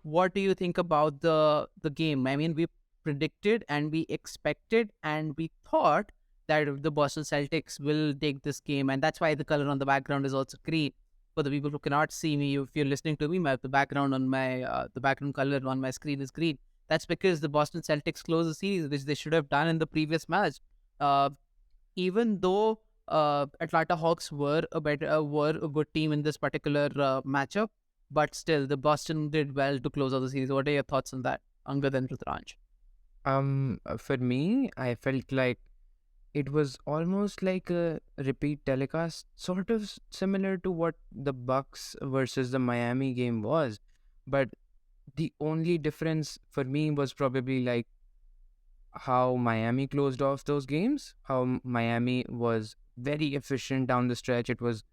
what do you think about the game? I mean, we predicted and we expected and we thought that the Boston Celtics will take this game, and that's why the color on the background is also green. For the people who cannot see me, if you're listening to me, the background on my the background color on my screen is green. That's because the Boston Celtics closed the series, which they should have done in the previous match. Uh, Even though Atlanta Hawks were a good team in this particular matchup, but still the Boston did well to close out the series. What are your thoughts on that, Angad and Rutranj? For me, I felt like it was almost like a repeat telecast, sort of similar to what the Bucks versus the Miami game was. But the only difference for me was probably like how Miami closed off those games, how Miami was very efficient down the stretch. It was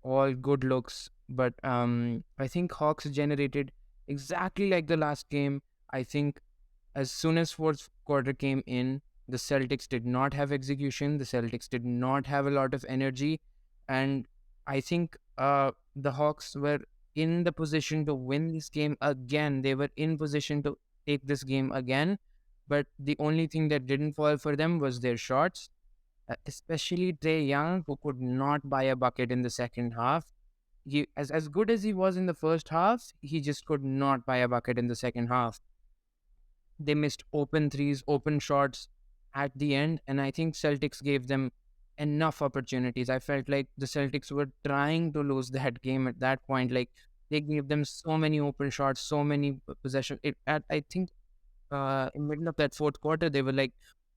all good looks, but I think Hawks generated exactly like the last game. I think as soon as fourth quarter came in, the Celtics did not have execution. The Celtics did not have a lot of energy, and I think the Hawks were in the position to win this game again. They were in position to take this game again, but the only thing that didn't fall for them was their shots, especially Trae Young, who could not buy a bucket in the second half. As good as he was in the first half, he just could not buy a bucket in the second half. They missed open threes, open shots at the end, and I think Celtics gave them enough opportunities. I felt like the Celtics were trying to lose that game at that point. Like they gave them so many open shots, so many possession. I think in middle of that fourth quarter, they were like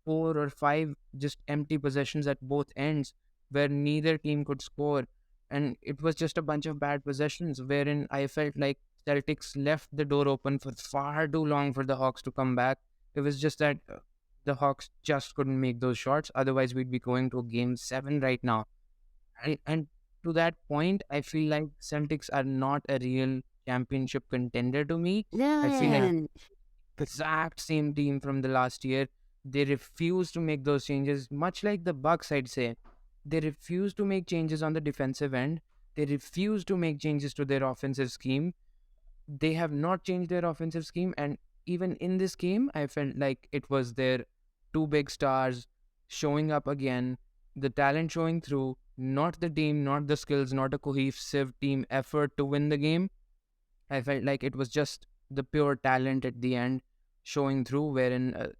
4 or 5 just empty possessions at both ends where neither team could score. And it was just a bunch of bad possessions wherein I felt like Celtics left the door open for far too long for the Hawks to come back. It was just that the Hawks just couldn't make those shots. Otherwise, we'd be going to game 7 right now. And to that point, I feel like Celtics are not a real championship contender to me. I feel like the exact same team from the last year. They refuse to make those changes, much like the Bucks, I'd say. They refuse to make changes on the defensive end. They refuse to make changes to their offensive scheme. They have not changed their offensive scheme, and even in this game, I felt like it was their two big stars showing up again, the talent showing through, not the team, not the skills, not a cohesive team effort to win the game. I felt like it was just the pure talent at the end showing through, wherein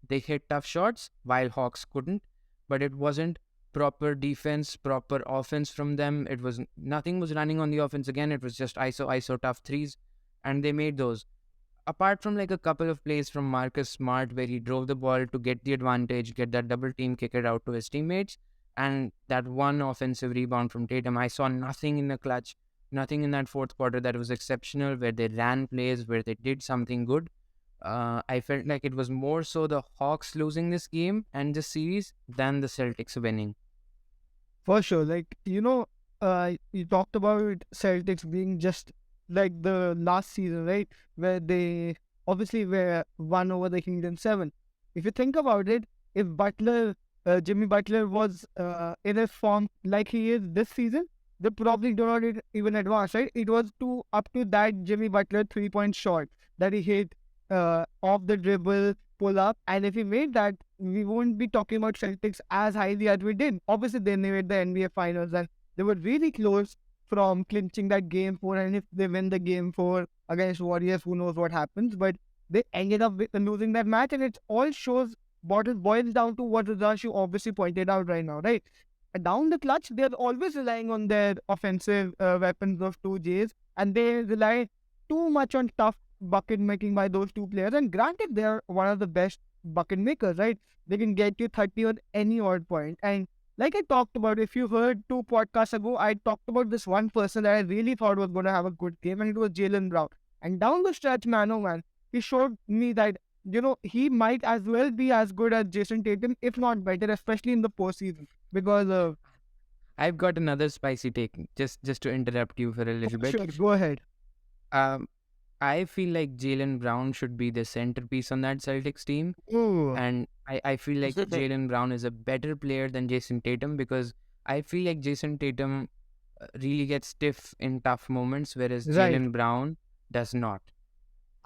they hit tough shots while Hawks couldn't, but it wasn't proper defense, proper offense from them. It was nothing was running on the offense again. It was just ISO tough threes, and they made those. Apart from like a couple of plays from Marcus Smart where he drove the ball to get the advantage, get that double team, kick it out to his teammates, and that one offensive rebound from Tatum, I saw nothing in the clutch, nothing in that fourth quarter that was exceptional where they ran plays, where they did something good. I felt like it was more so the Hawks losing this game and this series than the Celtics winning. For sure. You talked about Celtics being just like the last season, right? Where they obviously were won over the Kings in 7. If you think about it, if Jimmy Butler was in a form like he is this season, they probably do not even advance, right? It was up to that Jimmy Butler 3-point shot that he hit off the dribble, pull up, and if he made that, we won't be talking about Celtics as highly as we did. Obviously, they made the NBA Finals and they were really close from clinching that game 4. And if they win the game 4 against Warriors, who knows what happens? But they ended up losing that match, and it all shows what it boils down to what Rudashu obviously pointed out right now, right? Down the clutch, they're always relying on their offensive weapons of 2Js, and they rely too much on tough bucket making by those two players. And granted, they're one of the best bucket makers, right? They can get you 30 on any odd point. And like I talked about, if you heard 2 podcasts ago, I talked about this one person that I really thought was going to have a good game, and it was Jalen Brown. And down the stretch, man, oh man, he showed me that, he might as well be as good as Jason Tatum, if not better, especially in the postseason. Because, I've got another spicy take, just to interrupt you for a little bit. sure, go ahead. Um, I feel like Jalen Brown should be the centerpiece on that Celtics team. Ooh. And I feel like Jalen Brown is a better player than Jason Tatum because I feel like Jason Tatum really gets stiff in tough moments, whereas Right. Jalen Brown does not.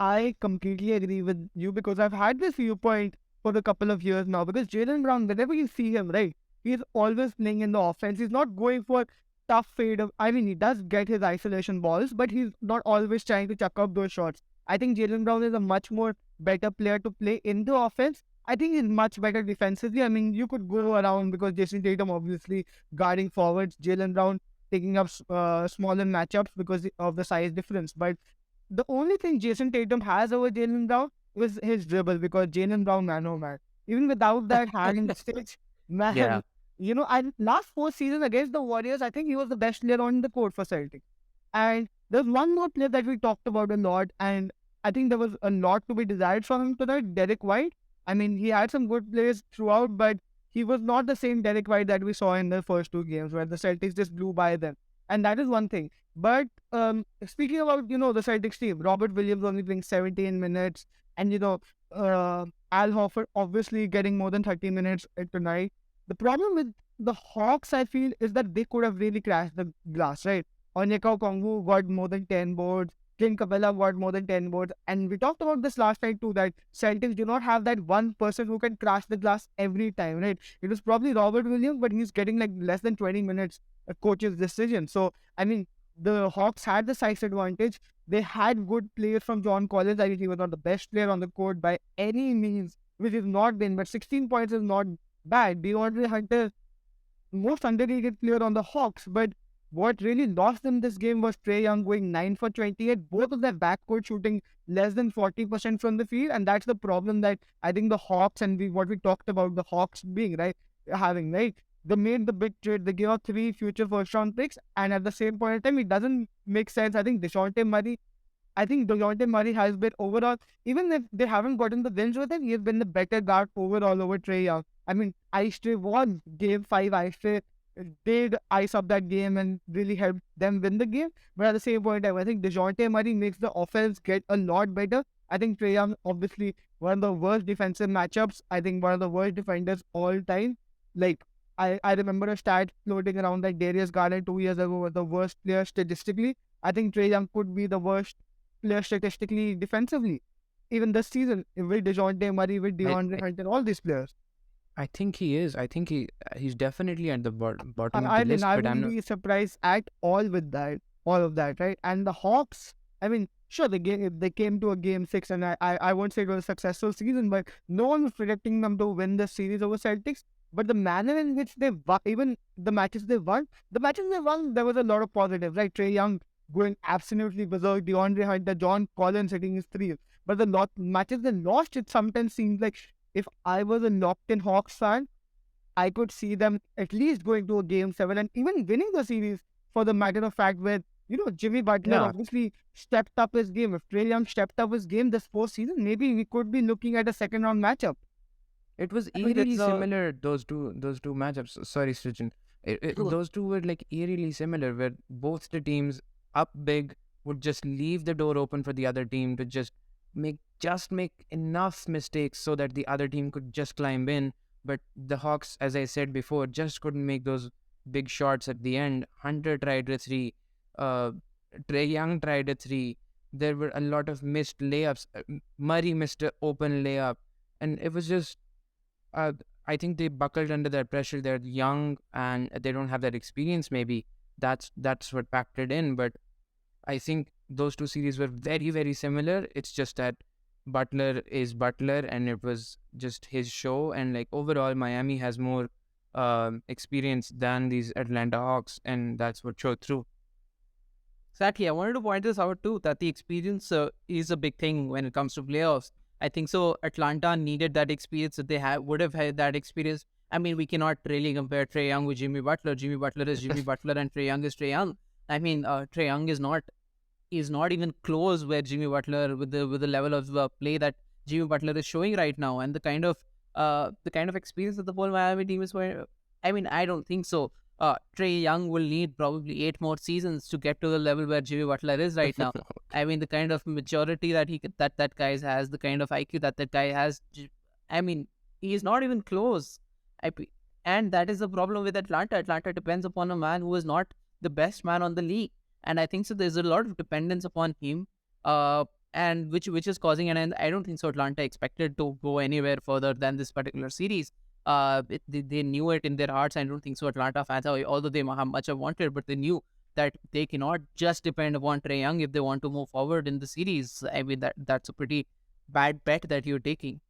I completely agree with you because I've had this viewpoint for a couple of years now. Because Jalen Brown, whenever you see him, right, he's always playing in the offense. He's not going for tough fade. I mean, he does get his isolation balls, but he's not always trying to chuck up those shots. I think Jalen Brown is a much more better player to play in the offense. I think he's much better defensively. I mean, you could go around because Jason Tatum obviously guarding forwards, Jalen Brown taking up smaller matchups because of the size difference. But the only thing Jason Tatum has over Jalen Brown was his dribble because Jalen Brown, man, oh man. Even without that hand in the stage, Yeah. man, I last 4 seasons against the Warriors, I think he was the best player on the court for Celtic. And there's one more player that we talked about a lot, and I think there was a lot to be desired from him tonight, Derek White. I mean, he had some good plays throughout, but he was not the same Derek White that we saw in the first two games where the Celtics just blew by them. And that is one thing. But speaking about, the Celtics team, Robert Williams only playing 17 minutes, and, Al Horford obviously getting more than 30 minutes tonight. The problem with the Hawks, I feel, is that they could have really crashed the glass, right? Onyeka Okongwu got more than 10 boards. Clint Capella got more than 10 boards. And we talked about this last night too, that Celtics do not have that one person who can crash the glass every time, right? It was probably Robert Williams, but he's getting like less than 20 minutes a coach's decision. So, I mean, the Hawks had the size advantage. They had good players from John Collins. I think he was not the best player on the court by any means, which is not been, but 16 points is not bad. DeAndre Hunter, most underrated player on the Hawks, but what really lost them this game was Trae Young going 9 for 28. Both of their backcourt shooting less than 40% from the field, and that's the problem that I think the Hawks and what we talked about the Hawks being having right. They made the big trade. They gave out 3 future first round picks, and at the same point in time, it doesn't make sense. I think Dejounte Murray has been overall, even if they haven't gotten the wins with him, he has been the better guard overall over Trae Young. I mean, Ice Trae won game 5. Ice Trae did ice up that game and really helped them win the game. But at the same point in time, I think Dejounte Murray makes the offense get a lot better. I think Trae Young, obviously, one of the worst defensive matchups. I think one of the worst defenders all time. Like, I remember a stat floating around that Darius Garland 2 years ago was the worst player statistically. I think Trae Young could be the worst player statistically defensively. Even this season, with DeJounte Murray, with I, DeAndre Hunter, all these players. I think he is. I think he's definitely at the bottom of I the mean, list, I but I'm wouldn't not. be surprised at all with that, all of that, right? And the Hawks, I mean, sure, they came to a game 6, and I won't say it was a successful season, but no one was predicting them to win the series over Celtics. But the manner in which they won, even the matches they won, there was a lot of positives, right? Trae Young going absolutely berserk, DeAndre Hunter, John Collins hitting his three. But the matches they lost, it sometimes seems like if I was a locked-in Hawks fan, I could see them at least going to a game 7 and even winning the series for the matter of fact where, Jimmy Butler Yeah, obviously stepped up his game. If Trae Young stepped up his game this postseason, maybe we could be looking at a second round matchup. it was I mean, eerily it's a similar. Those two matchups. Sorry, Srijan. Those two were like eerily similar, where both the teams up big would just leave the door open for the other team to just make enough mistakes so that the other team could just climb in. But the Hawks, as I said before, just couldn't make those big shots at the end. Hunter tried a three. Uh, Trae Young tried a three. There were a lot of missed layups. Murray missed an open layup, and it was just. Uh, I think they buckled under that pressure. They're young and they don't have that experience. Maybe that's what factored in. But I think those two series were very, very similar. It's just that Butler is Butler and it was just his show. And like overall, Miami has more experience than these Atlanta Hawks, and that's what showed through. Exactly. I wanted to point this out too, that the experience is a big thing when it comes to playoffs. I think so. Atlanta needed that experience. If they would have had that experience. I mean, we cannot really compare Trae Young with Jimmy Butler. Jimmy Butler is Jimmy Butler, and Trae Young is Trae Young. I mean, Trae Young is not even close where Jimmy Butler with the level of play that Jimmy Butler is showing right now, and the kind of experience that the whole Miami team is. I mean, I don't think so. Trae Young will need probably 8 more seasons to get to the level where Jimmy Butler is right now. I mean, the kind of maturity that guy has, the kind of IQ that guy has. I mean, he is not even close. And that is the problem with Atlanta. Atlanta depends upon a man who is not the best man on the league, and I think so. There's a lot of dependence upon him. and which is causing, and I don't think so Atlanta expected to go anywhere further than this particular series. They knew it in their hearts. I don't think so Atlanta fans, although they have much have wanted, but they knew that they cannot just depend upon Trae Young if they want to move forward in the series. I mean, that's a pretty bad bet that you're taking.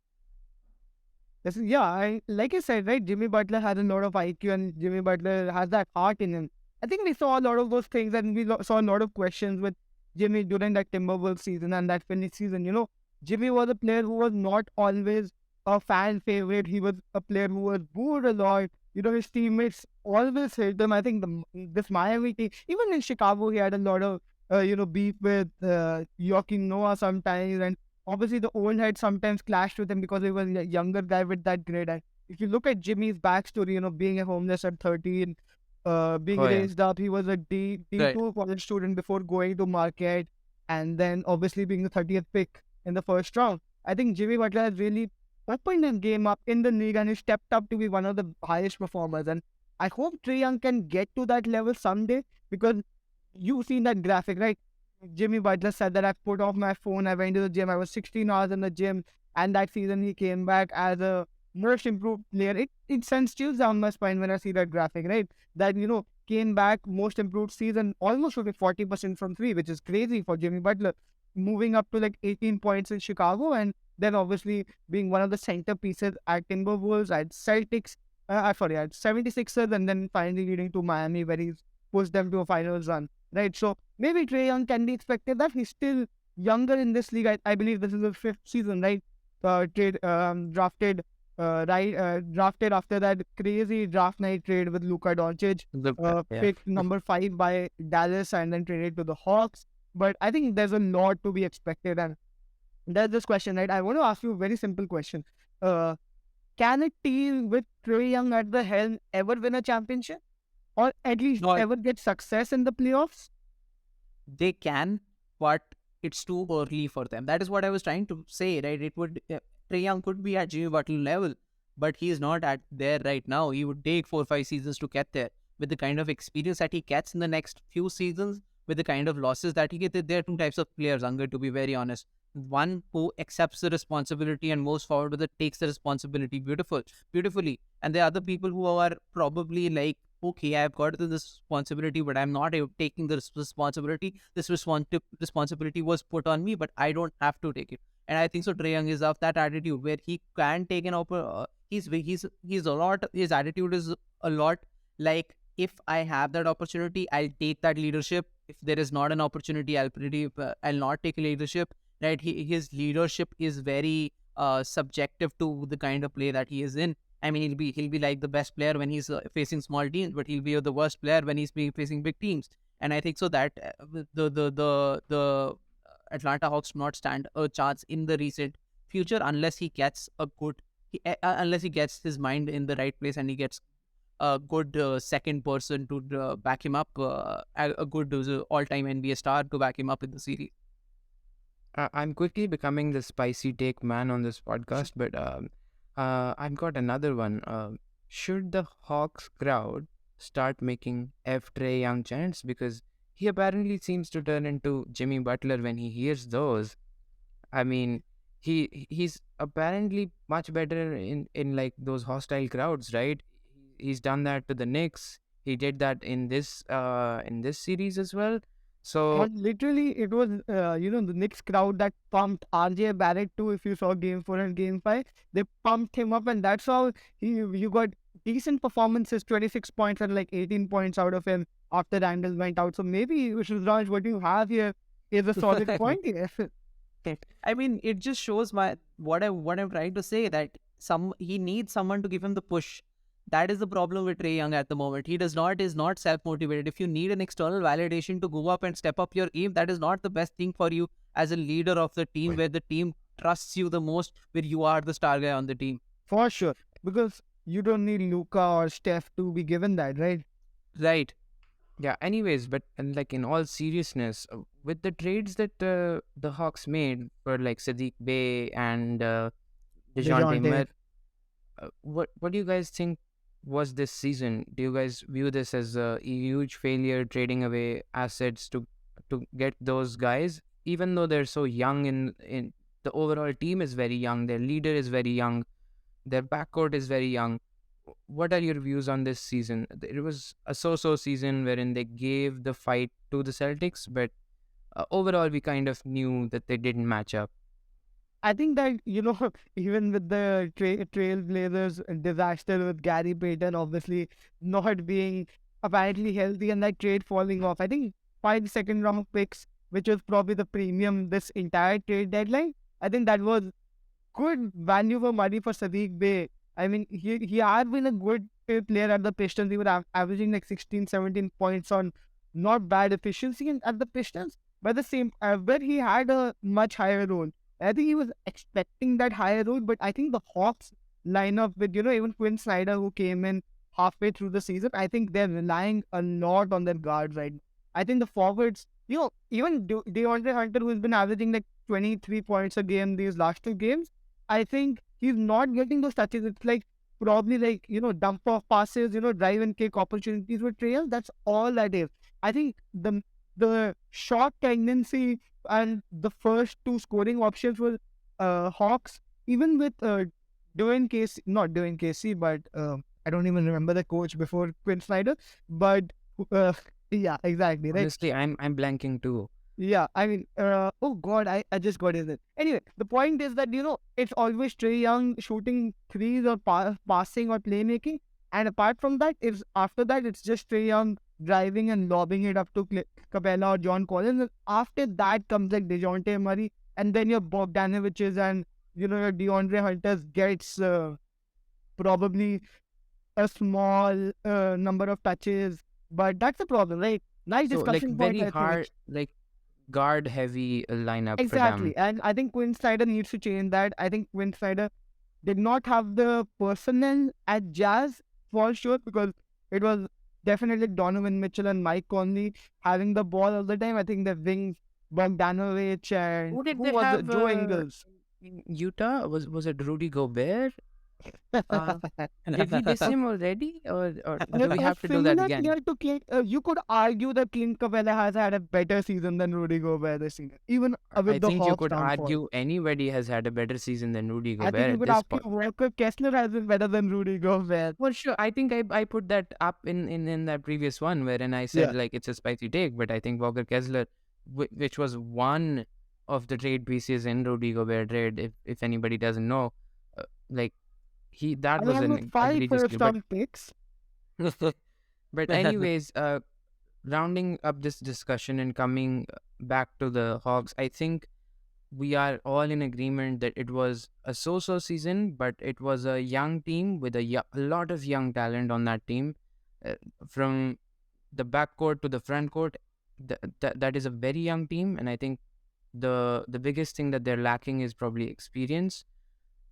Yeah, like I said, right? Jimmy Butler has a lot of IQ, and Jimmy Butler has that heart in him. I think we saw a lot of those things, and we saw a lot of questions with Jimmy during that Timberwolves season and that Phoenix season. Jimmy was a player who was not always a fan favorite. He was a player who was booed a lot. His teammates always hate him. I think this Miami team, even in Chicago, he had a lot of beef with Joakim Noah sometimes, and obviously the old head sometimes clashed with him because he was a younger guy with that grade. And if you look at Jimmy's backstory, being a homeless at 13, being Oh yeah. raised up, he was a Right. D2 college student before going to Marquette, and then obviously being the 30th pick in the first round. I think Jimmy Butler has really opened his game up in the league, and he stepped up to be one of the highest performers. And I hope Trae Young can get to that level someday, because you've seen that graphic, right? Jimmy Butler said that I put off my phone, I went to the gym, I was 16 hours in the gym, and that season he came back as a most improved player. It sends chills down my spine when I see that graphic, right? That, came back most improved season, almost shooting 40% from three, which is crazy for Jimmy Butler. Moving up to like 18 points in Chicago, and then obviously being one of the centerpieces at Timberwolves, at Celtics, sorry, at 76ers, and then finally leading to Miami, where he's pushed them to a finals run, right? So maybe Trae Young can be expected that he's still younger in this league. I believe this is the fifth season, right? Drafted, drafted after that crazy draft night trade with Luka Doncic, Look, yeah. picked number 5 by Dallas and then traded to the Hawks. But I think there's a lot to be expected, and there's this question, right? I want to ask you a very simple question. Uh, can a team with Trae Young at the helm ever win a championship, or at least No, ever get success in the playoffs? they can, but it's too early for them. That is what I was trying to say, right? It would Trae Young could be at Jimmy Butler level, but he is not at there right now. He would take 4 or 5 seasons to get there. With the kind of experience that he gets in the next few seasons, with the kind of losses that he gets, there are two types of players, Unger, to be very honest. One who accepts the responsibility and moves forward with it, takes the responsibility beautifully. And there are other people who are probably like, okay, I've got this responsibility, but I'm not taking the responsibility. This responsibility was put on me, but I don't have to take it. And I think so. Trae Young is of that attitude where he can take an he's a lot. His attitude is a lot like, if I have that opportunity, I'll take that leadership. If there is not an opportunity, I'll not take leadership. Right? His leadership is very subjective to the kind of play that he is in. I mean, he'll be like the best player when he's facing small teams, but he'll be the worst player when he's facing big teams. And I think so that the Atlanta Hawks do not stand a chance in the recent future unless he gets unless he gets his mind in the right place and he gets a good second person to back him up, a good all-time NBA star to back him up in the series. I'm quickly becoming the spicy take man on this podcast, but I've got another one. Should the Hawks crowd start making F Trae Young chants, because he apparently seems to turn into Jimmy Butler when he hears those. I mean, he's apparently much better in like those hostile crowds, right? He's done that to the Knicks. He did that in this series as well. So And literally, it was, the Knicks crowd that pumped RJ Barrett too. If you saw Game 4 and Game 5, they pumped him up, and that's how you got decent performances, 26 points and like 18 points out of him after Randall went out. So maybe, Raj, what you have here is a solid point here. I mean, it just shows what I'm trying to say, that he needs someone to give him the push. That is the problem with Trae Young at the moment. He is not self-motivated. If you need an external validation to go up and step up your game, that is not the best thing for you as a leader of the team, where the team trusts you the most, where you are the star guy on the team. For sure. Because you don't need Luka or Steph to be given that, right? Right. yeah, anyways, but and like in all seriousness, with the trades that the Hawks made for like Sadiq Bey and DeJounte DeJounte. Murray, what do you guys think was this season? Do you guys view this as a huge failure, trading away assets to get those guys? even though they're so young, in the overall team is very young, their leader is very young, their backcourt is very young. What are your views on this season? It was a so-so season wherein they gave the fight to the Celtics, but overall we kind of knew that they didn't match up. I think that, even with the Trailblazers disaster with Gary Payton obviously not being apparently healthy and that trade falling off, I think 5 second round picks, which was probably the premium this entire trade deadline, I think that was good value for money for Sadiq Bey. I mean, he had been a good player at the Pistons. He was averaging like 16, 17 points on not bad efficiency at the Pistons. But the same, but he had a much higher role. I think he was expecting that higher role, but I think the Hawks lineup with, even Quinn Snyder, who came in halfway through the season, I think they're relying a lot on their guards right now. I think the forwards, even DeAndre Hunter, who's been averaging like 23 points a game these last 2 games, I think he's not getting those touches. It's like probably like, dump off passes, drive and kick opportunities with Trail. That's all that is. I think the shot tendency and the first two scoring options were Hawks, even with Dwayne Casey, not Dwayne Casey, but I don't even remember the coach before Quinn Snyder. But uh, yeah, exactly. Right. Honestly, I'm blanking too. Yeah, I mean, oh God, I just got it. Anyway, the point is that, it's always Trae Young shooting threes or passing or playmaking. And apart from that, it's after that, it's just Trae Young driving and lobbing it up to Capella or John Collins. And after that comes like DeJounte Murray. And then your Bogdanoviches and, your DeAndre Hunters gets probably a small number of touches. But that's the problem, right? Nice So like discussion point, very I think. hard, like guard heavy lineup for Exactly. them. And I think Quinn Snyder needs to change that. I think Quinn Snyder did not have the personnel at Jazz for sure, because it was definitely Donovan Mitchell and Mike Conley having the ball all the time. I think the wings, Bogdanovich and Who did who they was it? have Joe Ingles. in Utah? Was it Rudy Gobert? Did we diss him already, or do we have to do that Similar again? player to Clint, you could argue that Clint Capella has had a better season than Rudy Gobert this season, even I with the think you Hawks could downfall. argue anybody has had a better season than Rudy I think Gobert you at could this argue point. Walker Kessler has been better than Rudy Gobert. Well, sure. I think I put that up in that previous one wherein I said Yeah. like it's a spicy take, but I think Walker Kessler, which was one of the trade pieces in Rudy Gobert trade, if anybody doesn't know, like that was Along an with five egregious deal. first-round picks. But anyways, rounding up this discussion and coming back to the Hawks, I think we are all in agreement that it was a so-so season, but it was a young team with a lot of young talent on that team, from the backcourt to the front court. That is a very young team, and I think the biggest thing that they're lacking is probably experience.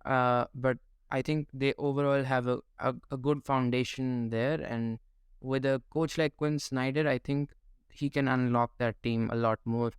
But I think they overall have a good foundation there, and with a coach like Quinn Snyder, I think he can unlock that team a lot more.